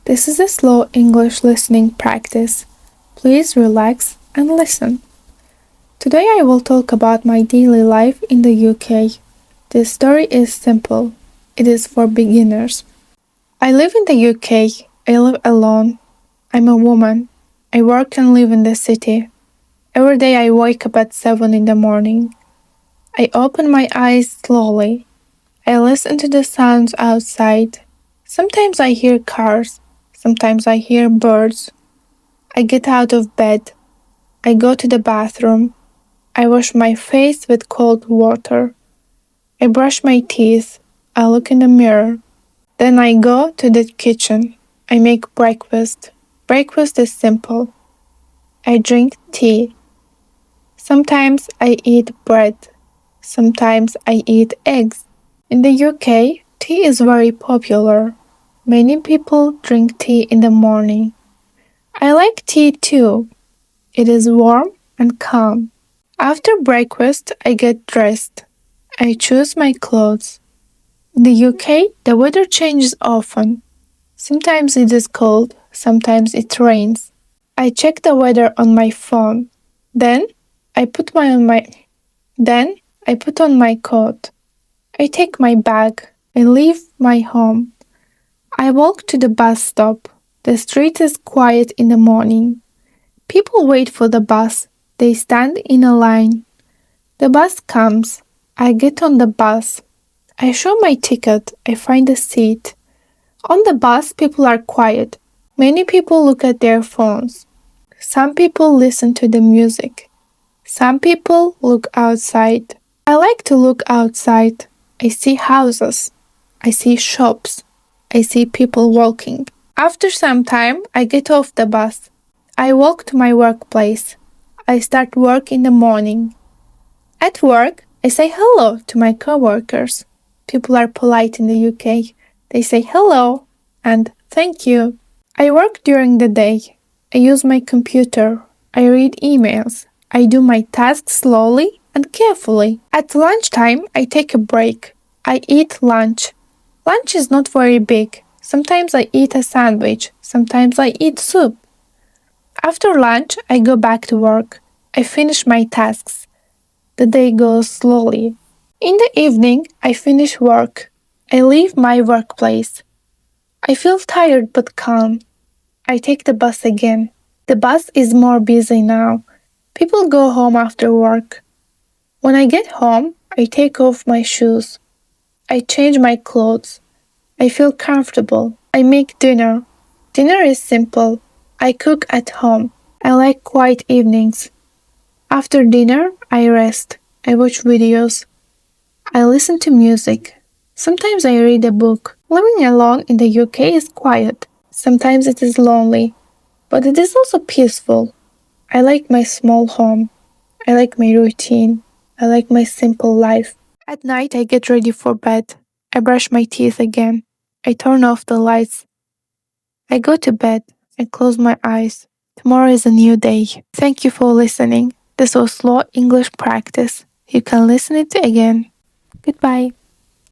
This is a slow English listening practice. Please relax and listen. Today I will talk about my daily life in the UK. This story is simple. It is for beginners. I live in the UK. I live alone. I'm a woman. I work and live in the city. Every day I wake up at 7 in the morning. I open my eyes slowly. I listen to the sounds outside. Sometimes I hear cars. Sometimes I hear birds. I get out of bed. I go to the bathroom. I wash my face with cold water. I brush my teeth. I look in the mirror. Then I go to the kitchen. I make breakfast. Breakfast is simple. I drink tea. Sometimes I eat bread. Sometimes I eat eggs. In the UK, tea is very popular. Many people drink tea in the morning. I like tea too. It is warm and calm. After breakfast, I get dressed. I choose my clothes. In the UK, the weather changes often. Sometimes it is cold, sometimes it rains. I check the weather on my phone. Then I put on my coat. I take my bag. I leave my home. I walk to the bus stop. The street is quiet in the morning. People wait for the bus. They stand in a line. The bus comes. I get on the bus. I show my ticket. I find a seat. On the bus, people are quiet. Many people look at their phones. Some people listen to the music. Some people look outside. I like to look outside. I see houses. I see shops. I see people walking. After some time, I get off the bus. I walk to my workplace. I start work in the morning. At work, I say hello to my coworkers. People are polite in the UK. They say hello and thank you. I work during the day. I use my computer. I read emails. I do my tasks slowly and carefully. At lunchtime, I take a break. I eat lunch. Lunch is not very big. Sometimes I eat a sandwich. Sometimes I eat soup. After lunch, I go back to work. I finish my tasks. The day goes slowly. In the evening, I finish work. I leave my workplace. I feel tired but calm. I take the bus again. The bus is more busy now. People go home after work. When I get home, I take off my shoes. I change my clothes. I feel comfortable. I make dinner. Dinner is simple. I cook at home. I like quiet evenings. After dinner, I rest. I watch videos. I listen to music. Sometimes I read a book. Living alone in the UK is quiet. Sometimes it is lonely, but it is also peaceful. I like my small home. I like my routine. I like my simple life. At night, I get ready for bed. I brush my teeth again. I turn off the lights. I go to bed. I close my eyes. Tomorrow is a new day. Thank you for listening. This was Slow English Practice. You can listen it again. Goodbye.